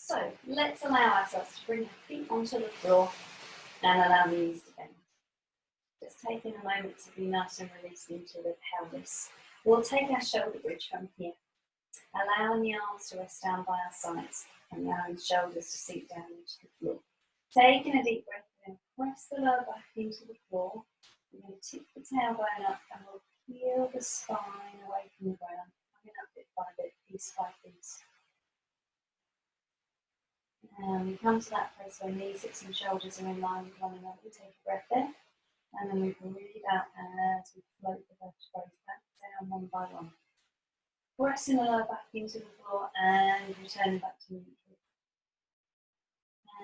So let's allow ourselves to bring our feet onto the floor and allow the knees to bend. Just taking a moment to be nice and released into the pelvis. We'll take our shoulder bridge from here, allowing the arms to rest down by our sides and allowing the shoulders to sink down into the floor. Taking a deep breath in, press the lower back into the floor. We're going to tip the tailbone up and we'll peel the spine away from the ground, coming up bit by bit, piece by piece. And we come to that place where knees, hips and shoulders are in line with one another. We take a breath there, and then we breathe out as we float the vertebrae back down one by one. Pressing the lower back into the floor and returning back to neutral.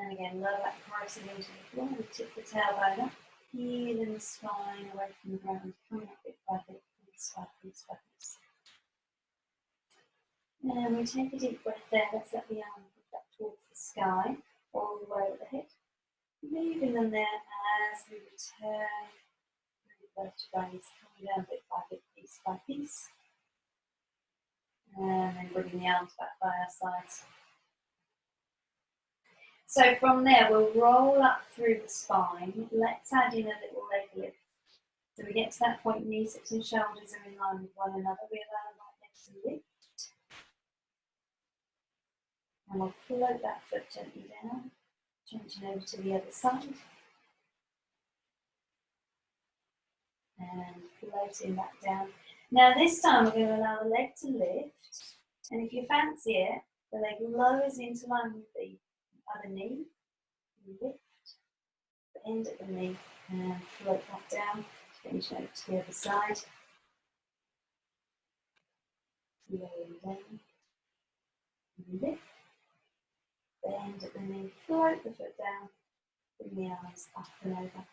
And again, lower back pressing into the floor, we tip the tailbone up, peeling the spine away from the ground, coming up bit by bit, piece by piece by piece. And we take a deep breath there. Let's let the arm put back towards the sky, all the way at the hip. Moving them there as we return through the vertebrae, coming down bit by bit, piece by piece. And then bringing the arms back by our sides. So from there, we'll roll up through the spine. Let's add in a little leg lift. So we get to that point, knees, hips and shoulders are in line with one another. We allow the right leg to lift. And we'll float that foot gently down, changing over to the other side. And floating back down. Now this time we're going to allow the leg to lift. And if you fancy it, the leg lowers into line with the other knee. Lift, bend at the knee, and float back down, changing over to the other side. Lowering down. Lift. Bend at the knee, float the foot down, bring the arms up and over.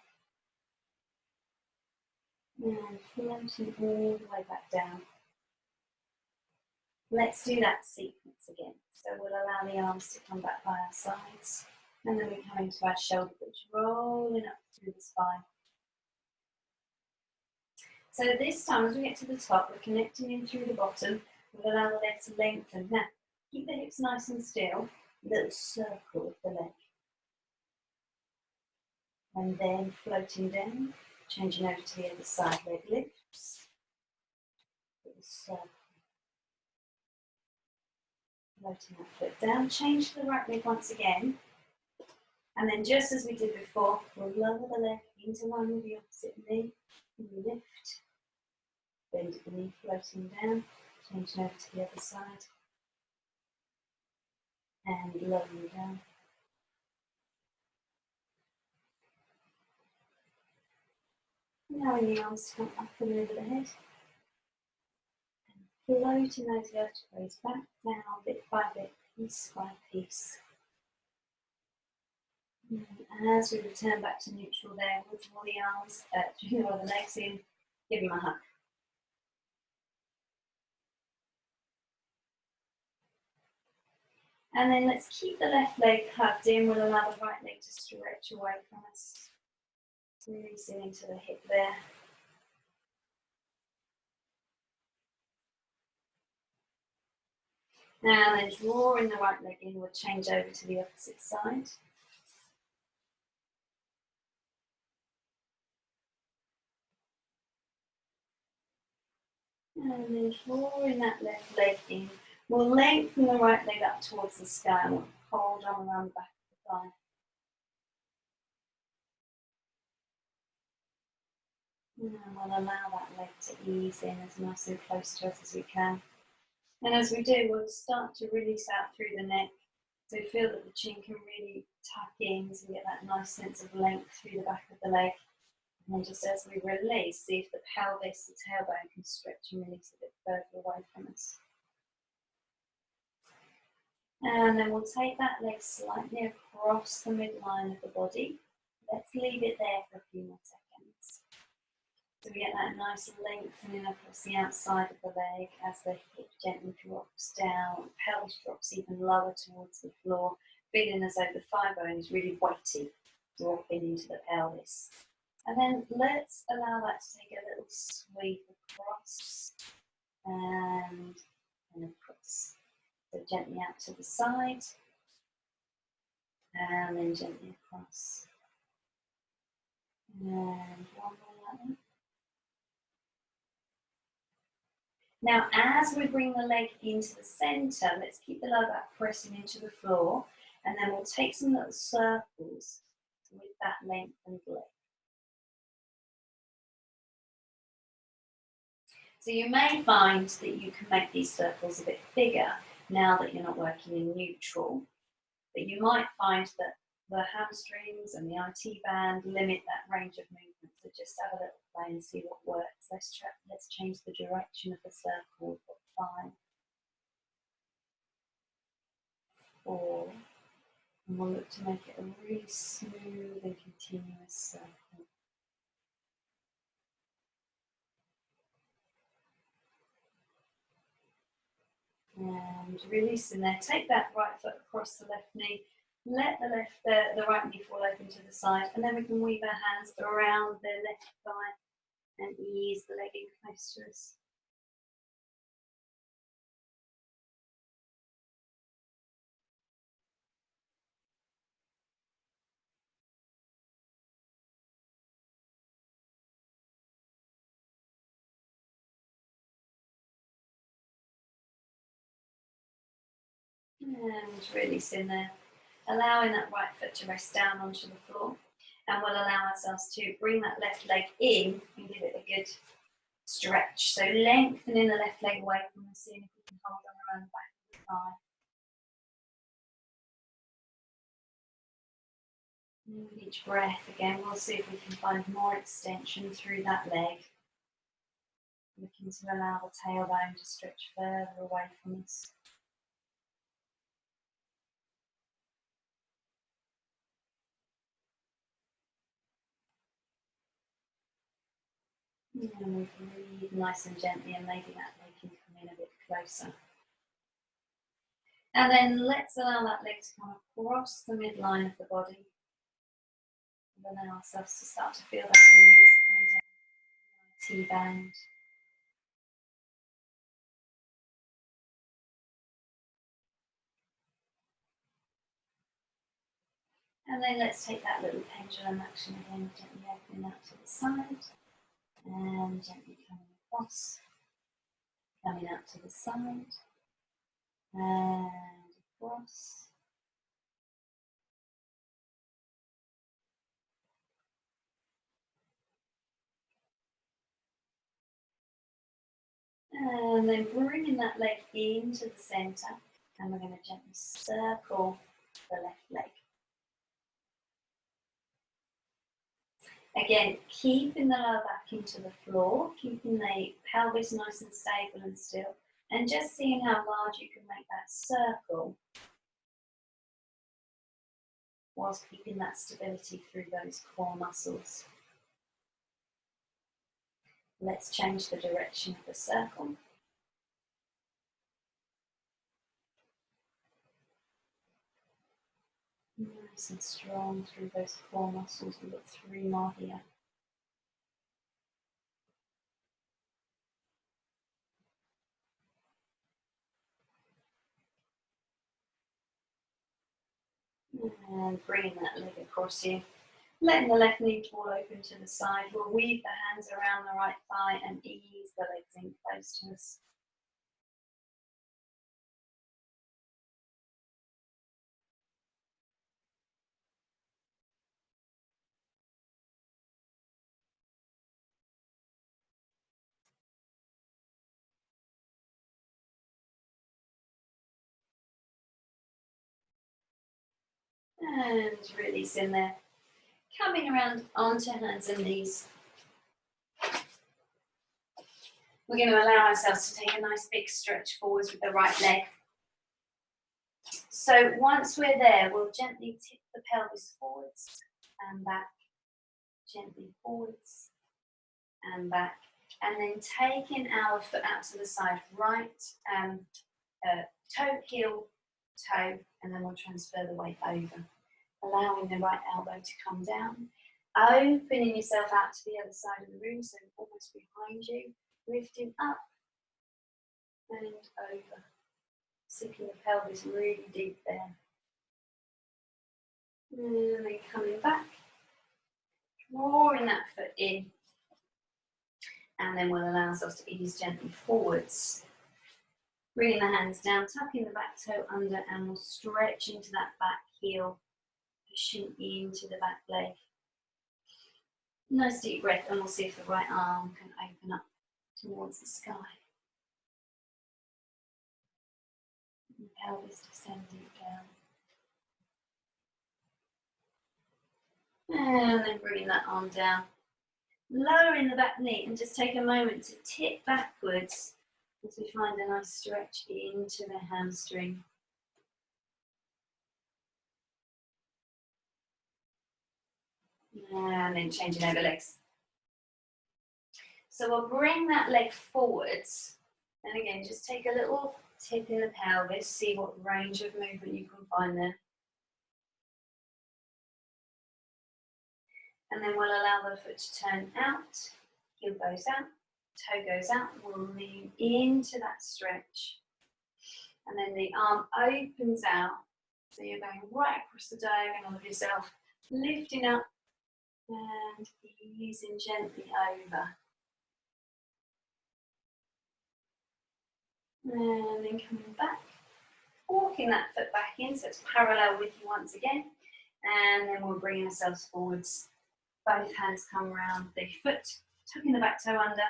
And floating all the way back down. Let's do that sequence again. So we'll allow the arms to come back by our sides. And then we come into our shoulder bridge, rolling up through the spine. So this time, as we get to the top, we're connecting in through the bottom. We'll allow the legs to lengthen. Now, keep the hips nice and still. Little circle of the leg. And then floating down, changing over to the other side, leg lifts. Little circle. Floating that foot down, change to the right leg once again. And then just as we did before, we'll lower the leg into line with the opposite knee. Lift. Bend at the knee, floating down, changing over to the other side. And lowering down. Allowing the arms to come up and over the head. And floating those vertebrae back down bit by bit, piece by piece. And as we return back to neutral there, we'll draw the arms, draw the legs in, give them a hug. And then let's keep the left leg hugged in. We'll allow the right leg to stretch away from us. Releasing into the hip there. And then drawing the right leg in, we'll change over to the opposite side. And then drawing that left leg in. We'll lengthen the right leg up towards the sky and we'll hold on around the back of the thigh. And we'll allow that leg to ease in as nice and close to us as we can. And as we do, we'll start to release out through the neck. So feel that the chin can really tuck in so we get that nice sense of length through the back of the leg. And then just as we release, see if the pelvis, the tailbone can stretch and release a bit further away from us. And then we'll take that leg slightly across the midline of the body. Let's leave it there for a few more seconds. So we get that nice lengthening across the outside of the leg as the hip gently drops down, pelvis drops even lower towards the floor, feeling as though the thigh bone is really weighty, dropping into the pelvis. And then let's allow that to take a little sweep across and across. So gently out to the side And then gently across. And one more like that. Now, as we bring the leg into the centre, let's keep the lower back pressing into the floor, and then we'll take some little circles with that lengthened leg. So you may find that you can make these circles a bit bigger now that you're not working in neutral, but you might find that the hamstrings and the IT band limit that range of movement. So just have a little play and see what works. Let's change the direction of the circle. We've got 5, 4, and we'll look to make it a really smooth and continuous circle. And releasing there. Take that right foot across the left knee. Let the right knee fall open to the side, and then we can weave our hands around the left thigh and ease the leg in close to us. And releasing there. Allowing that right foot to rest down onto the floor. And we'll allow ourselves to bring that left leg in and give it a good stretch. So lengthening the left leg away from the seam, if we can hold on around the back of the thigh. And with each breath, again, we'll see if we can find more extension through that leg. Looking to allow the tailbone to stretch further away from us. And we breathe nice and gently, and maybe that leg can come in a bit closer. And then let's allow that leg to come across the midline of the body. And allow ourselves to start to feel that release coming down the T-band. And then let's take that little pendulum action again, gently opening out to the side. And gently coming across. Coming out to the side. And across. And then bringing that leg into the centre, and we're going to gently circle the left leg. Again, keeping the lower back into the floor, keeping the pelvis nice and stable and still, and just seeing how large you can make that circle whilst keeping that stability through those core muscles. Let's change the direction of the circle. Nice and strong through those core muscles. We've got 3 more here. And bringing that leg across here. Letting the left knee fall open to the side. We'll weave the hands around the right thigh and ease the legs in close to us. And release in there. Coming around onto hands and knees. We're going to allow ourselves to take a nice big stretch forwards with the right leg. So once we're there, we'll gently tip the pelvis forwards and back. Gently forwards and back. And then taking our foot out to the side, right toe, heel, toe, and then we'll transfer the weight over. Allowing the right elbow to come down. Opening yourself out to the other side of the room, so almost behind you. Lifting up and over. Sinking the pelvis really deep there. And then coming back, drawing that foot in. And then we'll allow ourselves to ease gently forwards. Bringing the hands down, tucking the back toe under, and we'll stretch into that back heel, pushing into the back leg. Nice deep breath, and we'll see if the right arm can open up towards the sky. And the pelvis descending down. And then bringing that arm down. Lowering the back knee, and just take a moment to tip backwards as we find a nice stretch into the hamstring. And then changing over legs. So we'll bring that leg forwards. And again, just take a little tip in the pelvis, see what range of movement you can find there. And then we'll allow the foot to turn out, heel goes out, toe goes out, we'll lean into that stretch. And then the arm opens out, so you're going right across the diagonal of yourself, lifting up and easing gently over. And then coming back, walking that foot back in so it's parallel with you once again. And then we'll bring ourselves forwards. Both hands come around the foot, tucking the back toe under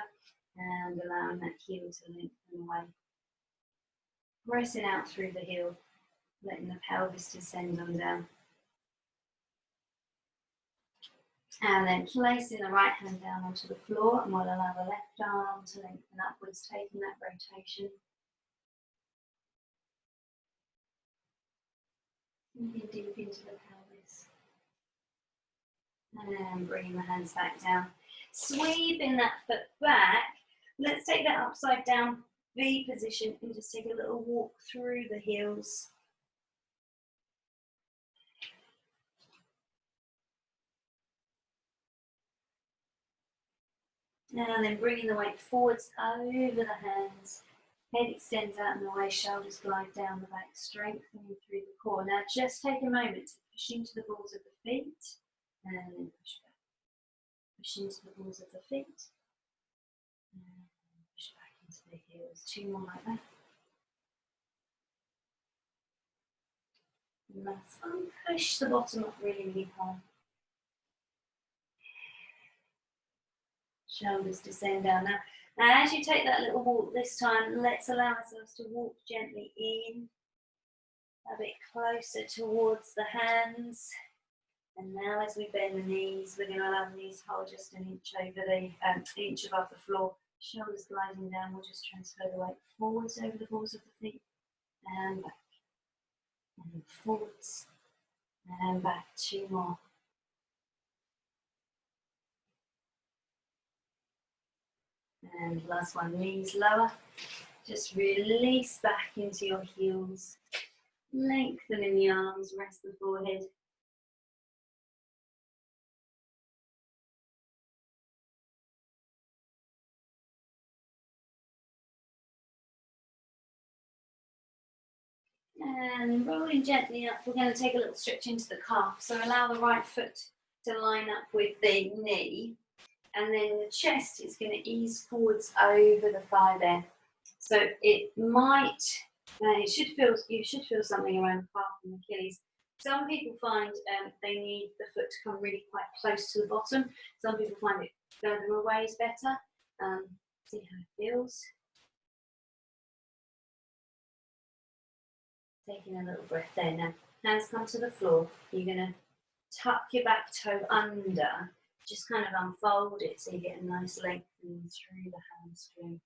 and allowing that heel to lengthen away. Pressing out through the heel, letting the pelvis descend on down. And then placing the right hand down onto the floor, and we'll allow the left arm to lengthen upwards, taking that rotation. Sinking deep into the pelvis. And bringing the hands back down. Sweeping that foot back. Let's take that upside down V position and just take a little walk through the heels. And then bringing the weight forwards over the hands. Head extends out in the way, shoulders glide down the back, strengthening through the core. Now just take a moment to push into the balls of the feet and then push back. Push into the balls of the feet and push back into the heels. 2 more like that. And that's fun. Push the bottom up really, really high. Shoulders descend down. Now, as you take that little walk this time, let's allow ourselves to walk gently in, a bit closer towards the hands. And now as we bend the knees, we're going to allow the knees to hold just an inch over the inch above the floor. Shoulders gliding down, we'll just transfer the weight forwards over the balls of the feet and back. And forwards and back. 2 more. And last one, knees lower. Just release back into your heels. Lengthening the arms, rest the forehead. And rolling gently up, we're going to take a little stretch into the calf. So allow the right foot to line up with the knee. And then the chest is going to ease forwards over the thigh there. So it might, you should feel something around the calf and Achilles. Some people find they need the foot to come really quite close to the bottom. Some people find it further away is better. See how it feels. Taking a little breath there now. Hands come to the floor. You're going to tuck your back toe under. Just kind of unfold it so you get a nice lengthening through the hamstring.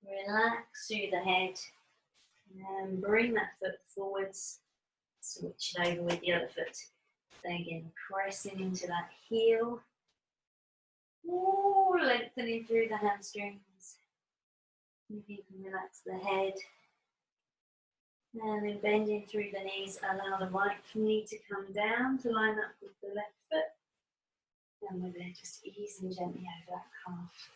Relax through the head and bring that foot forwards. Switch it over with the other foot. So again, pressing into that heel. Ooh, lengthening through the hamstrings. If you can relax the head. And then bending through the knees, allow the right knee to come down to line up with the left foot. And we're there just easing gently over that calf.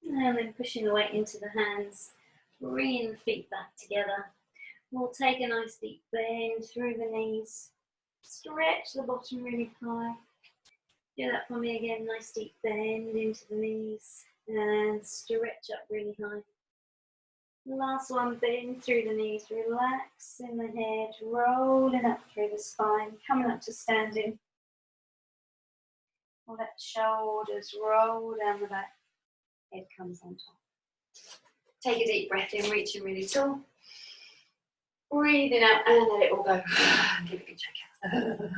And then pushing the weight into the hands, bringing the feet back together. We'll take a nice deep bend through the knees. Stretch the bottom really high. Do that for me again. Nice deep bend into the knees and stretch up really high. Last one, bend through the knees, relax in the head, rolling up through the spine, coming up to standing. Let the shoulders roll down the back, head comes on top. Take a deep breath in, reaching really tall. Breathing out and let it all go. Give it a good check out.